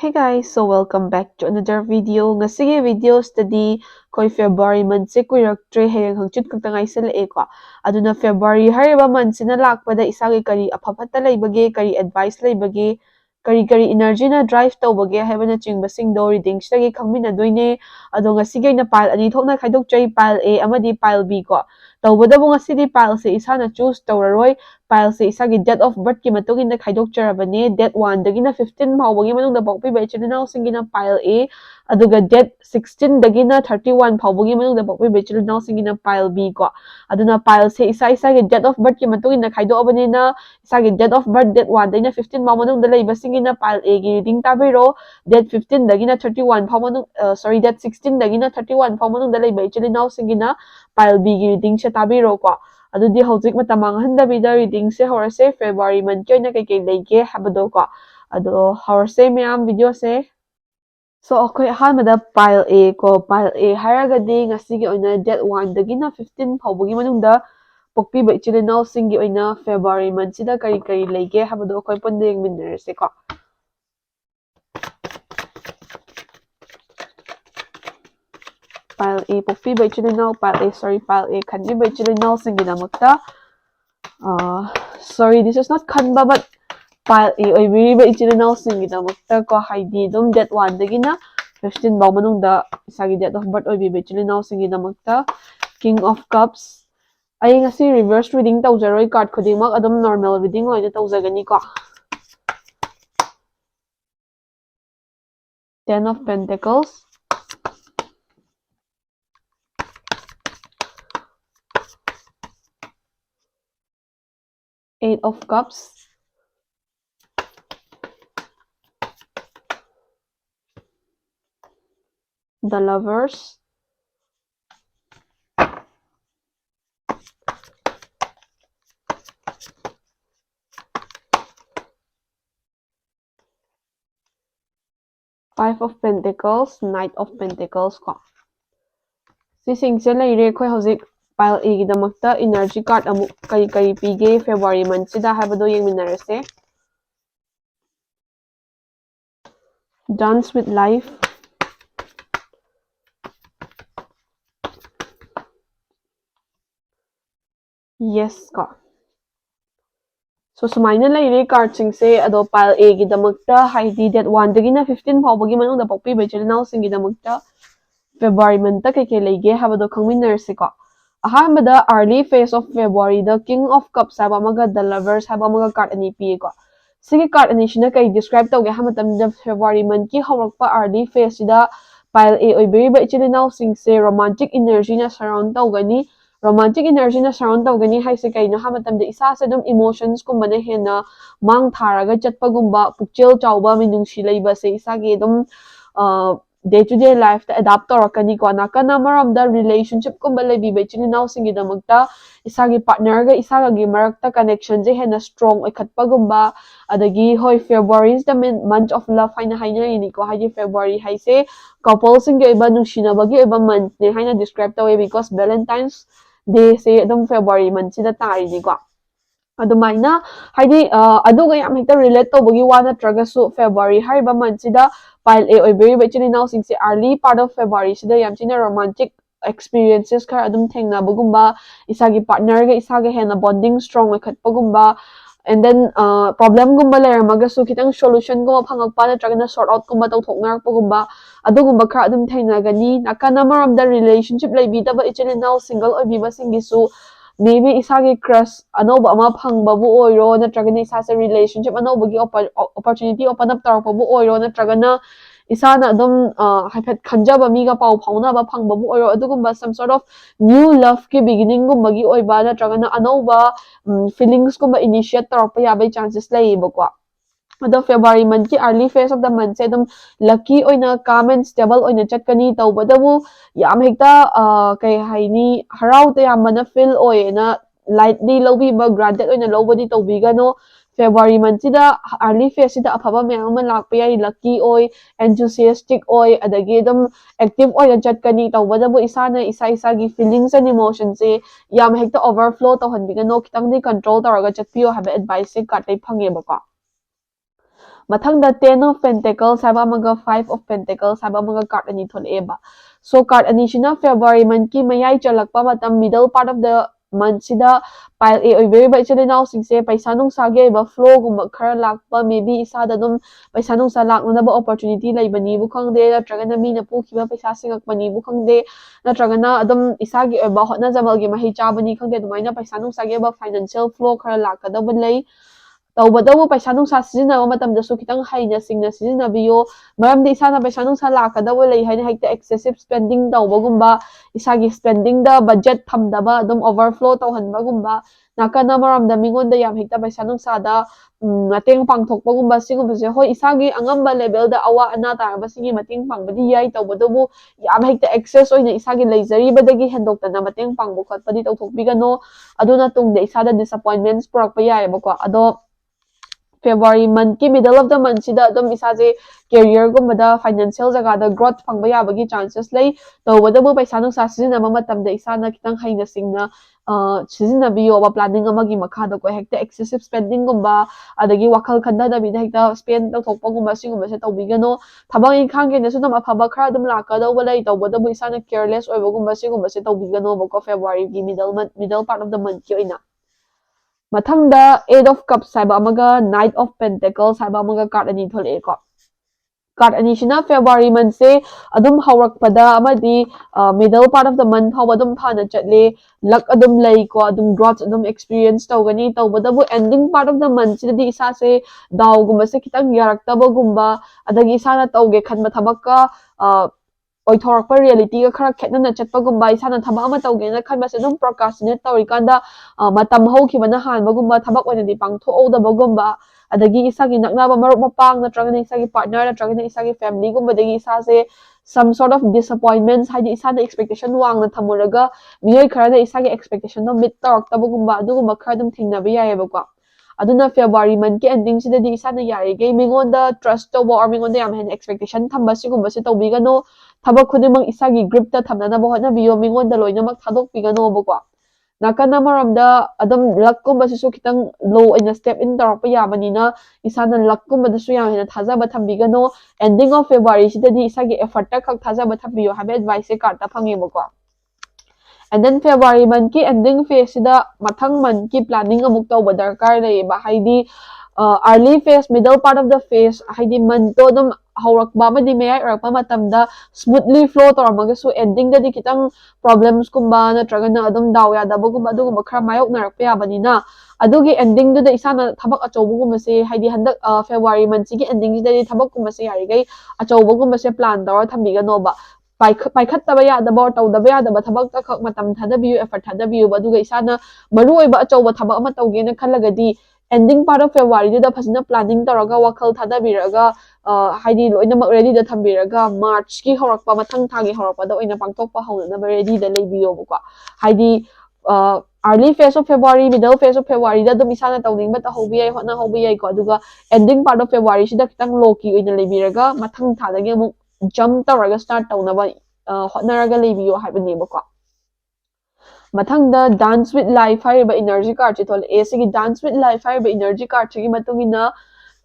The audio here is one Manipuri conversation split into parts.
Hey guys, so welcome back to another video. Ngasige video study koi February month se kuiraktre hayang hangchut kaktangai sa lae ko. Aduna February hariba month sina lakpada isagi kari apapata laibage kari advice laibage kari energy na drive tawbage haibana chingbasing do reading sagi khangmina doine ado ngasige na pile ani thokna khaidok chai pile A amadi pile B ko. Tawbada bu ngasidi pile se isana choose tawraroi pile se isagi date of birth ki matugin na khaidok charabane date 1 dagina 15 phawbagi manung da bokpi bai chilinaw singina pile A aduga date 16 dagina 31 phawbagi manung da bokpi bai chilinaw singina pile B ko aduna pile se isagi date of birth ki matugin na khaidok abane na isagi date of birth date 1 dagina 15 phaw manung da leiba singina pile A gi reading tabiro date 15 dagina 31 phaw manung date 16 dagina 31 phaw manung da leiba chilinaw singina pile B gi reading che tabiro ko adudi hojik matamang handabida reading se horse February month kyo na kay leige habado ko ado horse mayam video se so okay ahamada pile A ko pile A haragadi ngasigi oina date 1 dagina 15 phawbugi manungda pokpi bai chilinaw singi oina February month sida kari leige habado koi ponde yengminnerse ko pile A pokpi bai chilinaw pile A khandi bai chilinaw singi namakta sorry, this is not kanba but pile A oibiri ba ichilinaw singi namakta ko haidi dum date 1 dagina 15 baw manungda isagi date of birth oibi ba ichilinaw singi namakta King of Cups ay ngasi reverse reading tawjaroi card khudingmak adum normal reading loina tawjagani ko Ten of Pentacles Eight of Cups The Lovers Five of Pentacles Knight of Pentacles ko sisingse leire khoi hojik pile A gi damakta energy card amuk kari pige February month sida habado yengminarase Dance with Life Yes ko so sumaina leire card singse ado pile A gi damakta haidi date 1 dagina 15 phawbagi manungda pokpi bai chilinaw singi damakta February month ta keke leige habado khangminarse ko ahamada early phase of February the King of Cups haba maga The Lovers haba maga card ani pi ko sigi card ani shina kai describe tawge hamatam da February month ki hawrakpa early phase sida pile A oibiri ba ichilinaw singse romantic energy na surround tawgani romantic energy na surround tawgani haise kaino hamatam da isa se dum emotions kumba na hena mang tharaga chatpagumba pukchel chawba minungsi leiba se isa ge dum day to day life ta adapt torakani ko nakana maram da relationship kumba leibi ba ichilinaw singi damakta isagi partner ga isaga gi marakta connection je hena strong oikhatpagumba adagi hoi February is the month of love haina ni ko haji February haise couple singi iba nungsinabagi iba month ne haina describe tawe because Valentine's Day se adum February month sida tari ni ko adumaina haidi aduga yam hekta relate tawbagi wa natragasu February hariba month sida pile A oibiri ba ichilinaw singse early part of February sida yam china romantic experiences kar adum thengnabagumba isagi partner ga isaga hena bonding strong oikhatpagumba and then problem gumba leramagasу kitang solution gumba phangakpa natragana sort out gumba tawthoknarpagumba adugumba khar adum thengnagani nakana maramda relationship leibidaba ichilinaw single oibiba singisu maybe isagi crush anoba ama phangbabu oiro natragana isase relationship anobagi opportunity open up tawrpabu oiro natragana isana adum haifet khanjaba miga pau phaunaba phangbabu oiro adugumba some sort of new love ki beginning gumbagi oiba natragana anoba feelings gumba initiate tawrpa yabai chances leiba ko ado February month ki early phase of the month se dum lucky oina calm and stable oina chatkani tawbadabu yam hekta kai haini harau te yamana feel oina lightly lobi ba granted oina lobody tawbigano February month sida early phase sida afaba mayam lakpa yai lucky oi enthusiastic oi adagi dum active oina chatkani tawbadabu isana isa gi feelings and emotions se yam hekta overflow tawhanbigano kitangdi control tawraga chatpiyo haba advice se katai phangeba ko Mathangda Ten of Pentacles haiba amaga Five of Pentacles haiba amaga card ani tholeba. So card ani shina February month ki mayai chalakpa matam middle part of the month sida pile A oiberiba ichile now singse paisa nung sage ba flow gumba khara lakpa maybe isada dum paisa nung sa lakna ba opportunity laibani bu khangde natragana mi na pukiba paisa singakmani bu khangde natragana adum isagi oiba hotna jabalgi mahi chabani khangde dumaina paisa nung sage ba financial flow khara lakada lay tawbadabu paisa nung sa sijinaba matamdasu kitang haina singna sijinabiyo maramdi isana paisa nung sa lakadabu lay haina hekta excessive spending tawbagumba isagi spending da budget thamdaba adum overflow tawhanbagumba nakana maramda mingonda yam hekta paisa nung sa da mateng pangthokpagumba sigumbase hoi isagi angamba level da awa ana taraba sigi mateng pangbadi yai tawbadabu yam hekta excess oina isagi leizaribadagi hendoktana mateng pangbu khotpadi tawthokbigano aduna tungde isada disappointments purakpa yaibako ado February month ki middle of the month sida adum isaje career gumbada financial jaga da growth phangba yabagi chances lay tawbadabu paisa nung sa sijinaba matamda isana kitang haina singna sijinabiyo ba planning amagi makhada ko hekta excessive spending gumba adagi wakhal khanda bida hekta spend tawthokpa gumba sigumba se tawbigano thabang ingkhang ge nesu dum afaba khara dum lakadaw lay tawbadabu isana careless oiba gumba sigumba se tawbigano bako February ki middle part of the month ki oina Mathangda Eight of Cups haiba amaga Knight of Pentacles haiba amaga card ani tholek ko. Card ani shina February month se adum haurakpada amadi middle part of the month hawa adum phana chatle luck adum lay ko adum growth adum experience tawgani tawbadabu ending part of the month sidadi isa se daw gumba se kitang yaraktaba gumba adagi isa na tawge khanba thabakka oithorpa reality ga khara khetna chatpagumba isana thabak ama tawgena khanbase dum procrastinate tawrikanda matam hokibana hanbagumba thabak oina di pangthoodabagumba adagi isagi naknaba maruk mapang natragana isagi partner natragana isagi family gumba dagi isase some sort of disappointments haidi isana expectation wangna thamuraga miyoi kharana isagi expectation no meet tawrtabagumba adugumba khara dum thingnabe yayebako aduna February month ki ending sidadi isana yarige mingonda trust tawba or mingonda yam hen expectation thamba sigumba se tawbigano thabak khudimang isagi grip ta thamnanaba hotnabiyo mingonda loinamak thadokpiganobo nakana maramda adam luck kumba sisu kitang low in step in tarokpa yabanina isana luck kumba dasu yam hena thajaba thambigano ending of February sidadi isagi effort ta khak thajaba thambiyo habe advice se card ta phangibako and then February month ki ending phase sida mathang month ki planning amuk tawba darkar laiba haidi early phase middle part of the phase haidi month to dum haurakba madi mayai urakpa matamda smoothly flow toramaga so ending dadi kitang problems kumba natragana adum daw yadabagumba adugumba khara mayok narakpa yabanina adugi ending da isana thabak achobugumba se haidi handak February month sigi ending dadi thabak kumba se yarigai achobugumba se plan dawra thambiganoba paikhattaba yadaba tawdaba yadaba thabak ta khak matam thadabiyu effort thadabiyu aduga isana maru oiba achoba thabak ama tawgena khallagadi ending part of February da phasina planning taraga wakhal thadabiraga haidi loinamak ready da thambiraga March ki horakpa mathang thagi horakpa da oina pangthokpa haunanaba ready da leibiyo bako haidi early phase of February middle phase of February da dum isana tawningba ta hobiyai hotna hobiyai ko aduga ending part of February sida kitang loki oina leibiraga mathang thadagi amuk jump tawraga start tawnaba hotnaraga leibiyo haibnebako mathangda dance with life haiba energy card chi thol a sigi dance with life haiba energy card chi matungina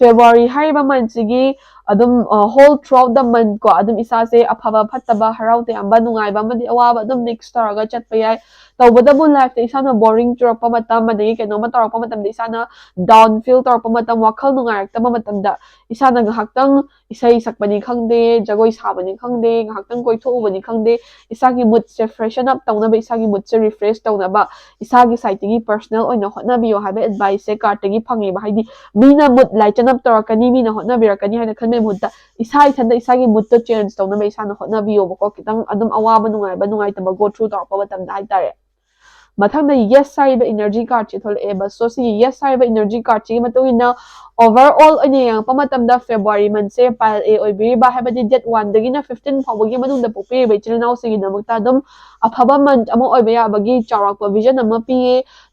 February haiba month sigi adum whole throughout the month ko adum isa se aphaba phattaba haraute amba nungaiba amadi awaba adum mix taraga chatpa yai tawbadabu life ta isana boring turakpa matam madagi kenoma tarakpa matam da isana down feel tarakpa matam wakhal nungairakta matam da isana ngahaktang isai sakbani khangde jagoi sabani khangde ngahaktang koithobani khangde isagi mood se freshen up tawnaba isagi mood se refresh tawnaba isagi side tigi personal oina hotnabiyo haiba advice se card tigi phangiba haidi mina mood lighten up tarakani mina hotnabirakani haina khanme mood da isa ithanda isagi mood to change tawnaba isana hotnabiyo bako kitang adum awaba nungaiba nungaitaba go through tarakpa matam da haitare mathangda yes haiba energy card chi thol eba so si yes haiba energy card chi matungina overall ani yang pamatamda February month se pile A oibiriba habadi date 1 dagina 15 phawagi manungda pokpi be chilnau singi namakta dum aphaba month amo oiba yabagi chawrakpa vision ama pi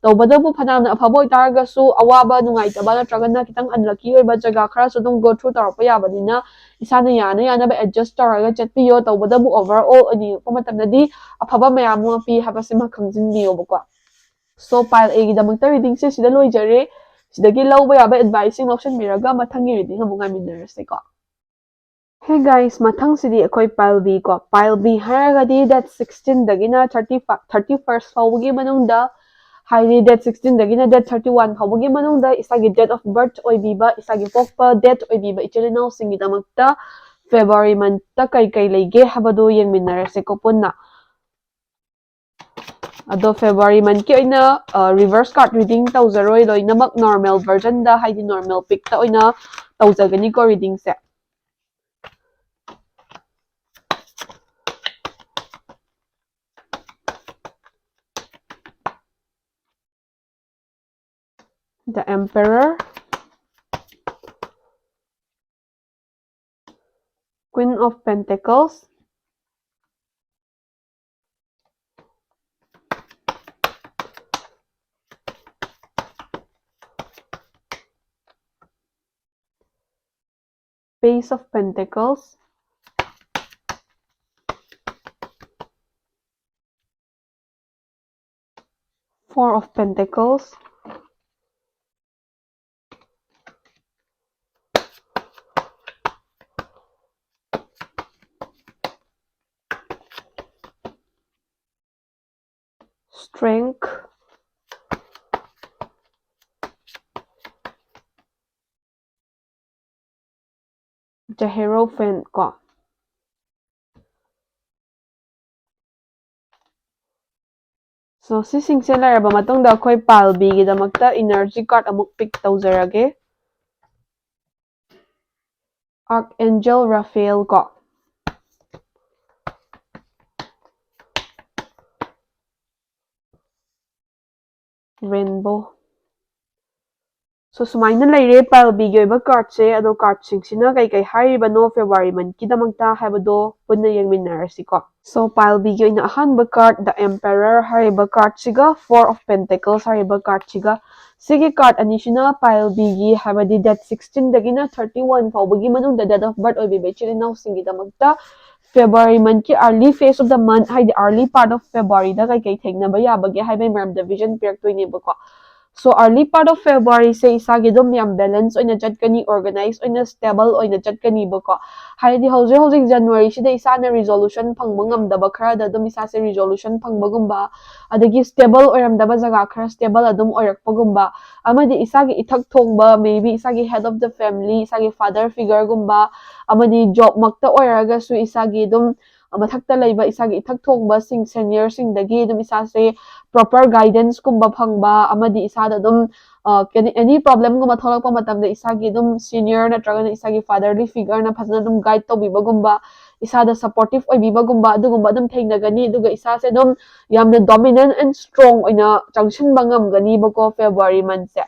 tawbadabu phanamna aphaba oitaraga su awaba nungaitaba natragana kitang unlucky oiba jaga khara su dum go through tarpa yabanina isana yana ba adjust taraga chatpiyo tawbadabu overall ani pamatamda di aphaba mayamu pi habasima khangjinbiyo bako so pile A gi damakta reading se sida loijare sidagi lawba yaba advising option miraga mathangi reading among ngaminarase ko. Hey guys, mathang sidi akoi pile B ko. Pile B haragadi that 16 dagina 31st fawagi manungda haidi that 16 dagina that 31 fawagi manungda isagi date of birth oibiba isagi pokpa date oibiba ichilinaw singidamakta February month ta kai leige habado yengminarase ko punna. Ado February month ki oina reverse card reading tawzaroi loinamak normal version da haidi normal pick ta oina tawzagani ko reading se. The Emperor, Queen of Pentacles, Page of Pentacles, Four of Pentacles, Strength, the Hierophant ko. So sisingse laraba matungda akoy palbi gidamakta energy card amuk pick tawzarage. Archangel Raphael ko. Rainbow. So sumaina laire palbi gi oiba card se ado card singsina kai haribano February month kidamakta habado punna yengminarasi ko. So palbi gi oina ahanba card the Emperor hariba card siga Four of Pentacles hariba card siga sige card anisina palbi gi habadi that 16 dagina 31 fawbagi manungda date of birth oibibe chilinaw singidamagta February month ki early phase of the month haidi early part of February da kai thengnaba yabage haibai maram division piraktoineba ko. So early part of February say isagi dum yam balance oina chatkani organize oina stable oina chatkani bako haidi hojik January sida isana resolution phangba ngamdaba khara da dum isa se resolution phangba gumba adagi stable oiramdaba jaga khara stable adum oirakpagumba amadi isagi ithak thongba maybe isagi head of the family isagi father figure gumba amadi job makta oiraga su isagi dum mathakta laiba isagi ithak thongba sing senior sing dagi dum isa se proper guidance kumba phangba amadi isada dum any problem guma tholakpa matamda isagi dum senior natraga isagi fatherly figure na phasana dum guide tawbiba gumba isada supportive oibiba gumba adugumba dum thengnagani aduga isase dum yamna dominant and strong oina changshinba ngamgani bako February month se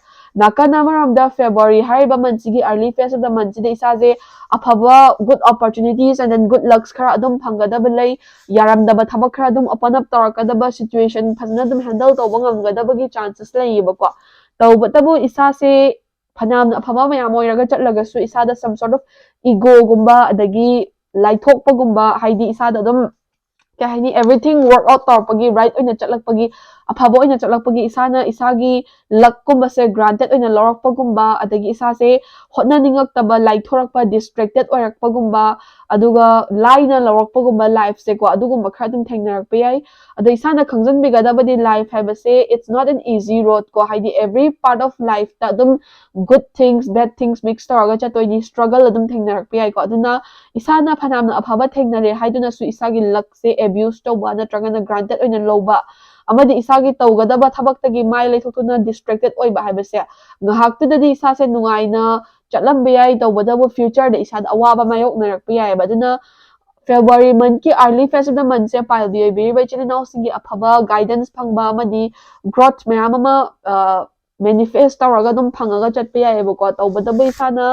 nakana maramda February hariba month sigi early phase of the month sida isase afaba good opportunities and then good lucks khara adum phangadaba lay yaramdaba thabak khara adum open up tawrakadaba situation phasana dum handle tawba ngamgadabagi chances layibako tawbatabu isase phanam afaba mayam oiraga chatlagasu isada some sort of ego gumba adagi laithokpa gumba haidi isada dum kahini everything work out tawpagi right oina chatlakpagi afaba oina chatlakpagi isana isagi luck kumba se granted oina lorakpa gumba adagi isase hotna ningaktaba laithorakpa distracted oirakpa gumba aduga laina lorakpa gumba life se ko adugumba khara dum thengnarakpa yai ado isana khangjanbigadabadi life habase it's not an easy road ko haidi every part of life ta dum good things bad things mix tawraga chatoini struggle adum thengnarakpa yai ko aduna isana phanamna afaba thengnare haiduna su isagi luck se abuse tawba natragana granted oina loba amadi isagi tawgadaba thabaktagi mai leithotuna distracted oiba habase ngahaktudadi isase nungaina chatlamba yai tawbadabu future da isada awaba mayoknarakpa yai baduna February month ki early phase of the month se palbi oibiriba chilinaw singi afaba guidance phangba amadi growth mayam ama manifest tawraga dum phangaga chatpa yaibako tawbadabu isana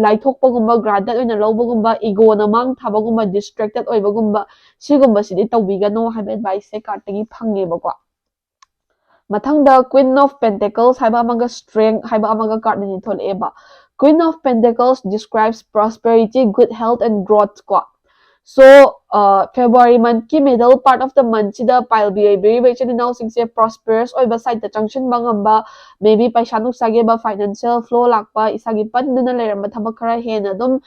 laithokpagumba granted oina lobagumba ego na mang thabagumba distracted oibagumba sigumba sidi tawbigano haiba advice se card tagi phangebako mathangda Queen of Pentacles haiba amaga strength haiba amaga card ni tholeba Queen of Pentacles describes prosperity good health and growth ko So February month ki middle part of the month sida pile bi very chani now sing se prosperous oi ba side ta junction bangamba maybe paisa nuk sage ba financial flow lakpa isagi panduna leramba thabak khara hena dum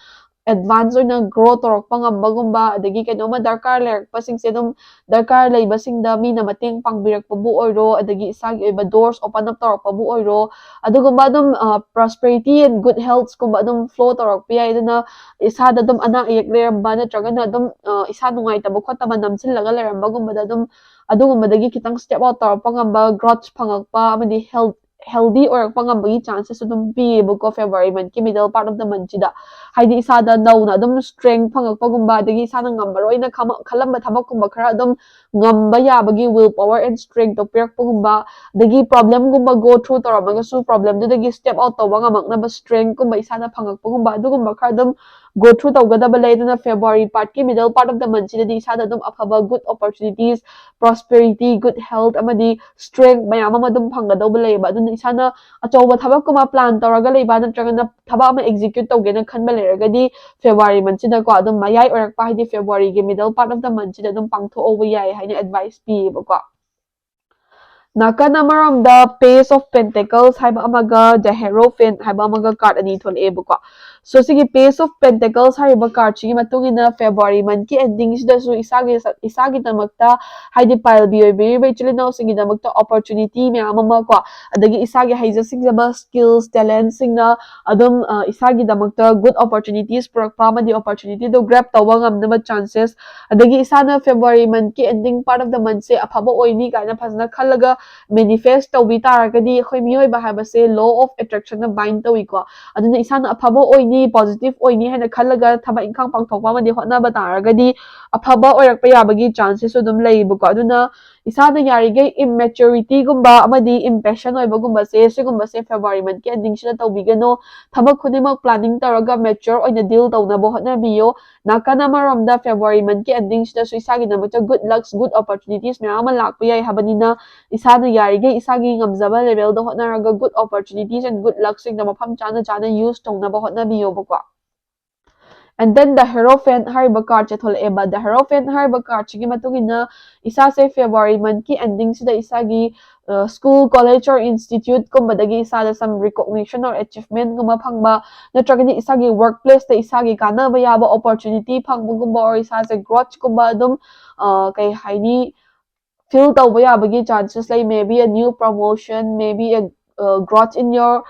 advance oina grow torokpa ngambagumba adagi kainoma darkar lerkpasingse dum darkar leibasingda mina mateng pangbirakpabu oiro adagi isagi oiba doors open up torokpabu oiro adugumba dum prosperity and good health kumba dum flow torokpa yai aduna isada dum ana ayek leramba natragana dum isa nungaitaba khotaba namsillaga lerambagumba dum adugumba kitang step out torokpa ngamba growth phangakpa amadi healthy oirakpa ngambagi chances adum pibuko February month ki middle part of the month sida haidi isada nauna adum strength phangakpagumba adagi isana ngambaroina khalamba thabakkumba khara adum ngamba yabagi will power and strength to pirakpagumba adagi problem gumba go through toramaga problem dudagi step out tawba ngamaknaba strength gumba isana phangakpagumba adugumba khara adum go through tawgadaba leiduna February part ki middle part of the month sidadi isada adum afaba good opportunities prosperity good health amadi strength mayam ama adum phanggadaba leiba aduna isana achauba thabak kuma plan tawraga leiba natragana thaba ama execute tawgena khanba leragadi February month sida ko adum mayai orakpa haidi February ge middle part of the month sida adum pangtho over yai haina advice pi ko nakan amaramda Page of Pentacles haiba amaga the Hierophant haiba amaga card ani tholebe ko so sigi Page of Pentacles haiba card chi matungina February month ki ending sida su isagi tamakta haidi pile bi oi beri bai chilina singi tamakta opportunity me amama ko adagi isagi haija singjaba skills talent singna adum isagi tamakta good opportunities purakpa amadi opportunity do grab tawba ngamnaba chances adagi isana February month ki ending part of the month se afaba oini kaina phasna khalaga manifest tawbi taragadi khoi mioi ba habase law of attraction na bind tawi ko aduna isana afaba oini positive oini hena khalaga thaba inkhang pangthokpa ma di hotna ba taragadi afaba oirakpa yabagi chances dum leibu ko aduna isana yarige immaturity gumba amadi impatient oiba gumba se sigumba se February month ki ending sina tawbigano thaba khunimak planning taraga mature oina deal tawna bo hotna biyo nakana maromda February month ki ending sina su isagi na good lucks good opportunities me ama lakpa yai habanina isana yarige isagi ngamjaba level da hotnaraga good opportunities and good luck sing na mafam chana use tongna ba hotna biyo bako and then the Hierophant hariba card chathol eba the Hierophant hariba card chigi matungina isa se February month ki ending sida isagi school college or institute kumbadagi isada some recognition or achievement guma phangba natragani isagi workplace ta isagi kana ba yaba opportunity phangba gumba or isa se growth gumba dum kai haini feel tawba yabagi chances like maybe a new promotion maybe a growth in your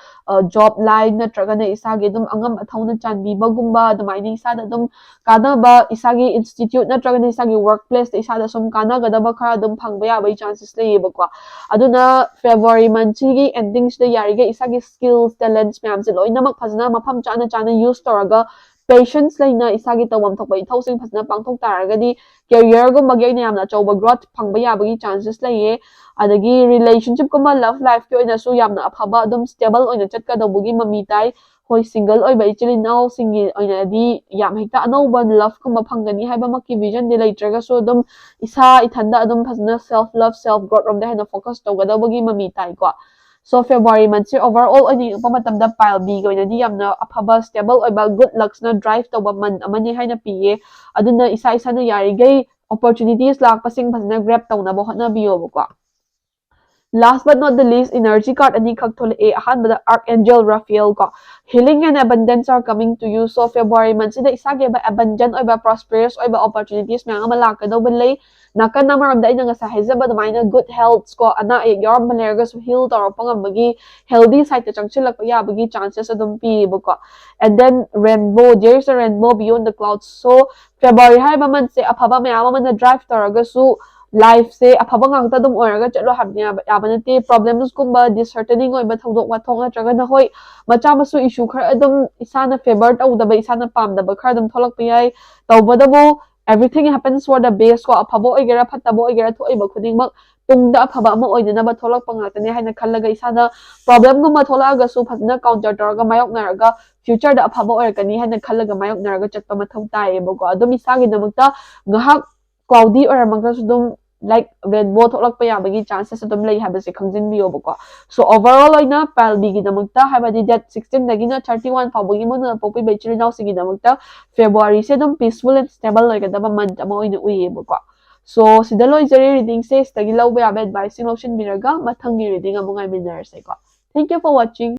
job line natragana isagi dum angam athawna chanbi bagumba adumai isada dum kana ba isagi institute natragana isagi workplace ta isada sum kana gadaba khara dum phangba yabai chances leiba ko aduna February month gi endings da yariga isagi skills talents myam se loinamak phajna mafam chana use toraga patience laina isagi tawam thokba ithosing phajna pangthok taragadi career gumba ge yamna chawba growth phangba yabagi chances laiye adagi relationship gumba love life ki oina su yamna afaba adum stable oina chatka dobugi mami tai hoi single oi bai chilin now singi oina di yam hekta anauba love gumba phangani haiba makki vision de laitraga so adum isa ithanda adum phajna self love self growth rom da hena focus tawgadabagi mami tai ko so February month se overall ani pamatamda pile B goina di yamna afaba stable oiba good lucks na drive tawba month amani haina piye aduna isa na yarigay opportunities lakpasing phasna grab tawna bo hotna biyo ko last but not the least energy card ani khak thole a ahan bada archangel Raphael ko healing and abundance are coming to you so February month sida isage ba abundant oiba prosperous oiba opportunities na ama lakadaw balay nakan na maramda ina nga sa hezaba the good health ko ana ay yaram malerga so heal taro pangambagi healthy side ta changchilak pa yabagi chances adum pi ko and then rainbow there's a rainbow beyond the clouds so February hai ba man se aphaba me ama man drive taraga su life se afaba ngakta dum oraga chalo habnya yabanate problems kumba disheartening oi ba thodok wa thong natraga na hoi macha masu issue khar adum isana favor tawdaba isana pamdaba khar dum tholak pi ai tawbadabu everything happens for the best ko afaba oigera phataba oigera thoiba khudingmak tungda afaba ama oidana ba tholak pangatane haina khallaga isana problem guma tholaga su phasna counter taraga mayok naraga future da afaba oirkani haina khallaga mayok naraga chatpa mathau tai ba ko adum isagi namakta ngahak cloudy or amangka sudum like rainbow thoklakpa yabagi chances adum lei habase khangjinbiyobako. So overall oina pile B gi damakta habadi date 16 dagina 31 fawbagi mona pokpibai chilinaw singi damakta February se dum peaceful and stable loigadaba month ama oina uyebako. So sida loijari reading se stagi lawba yabe advice sing lawshin biraga mathangi reading amu ngai minarase ko. Thank you for watching.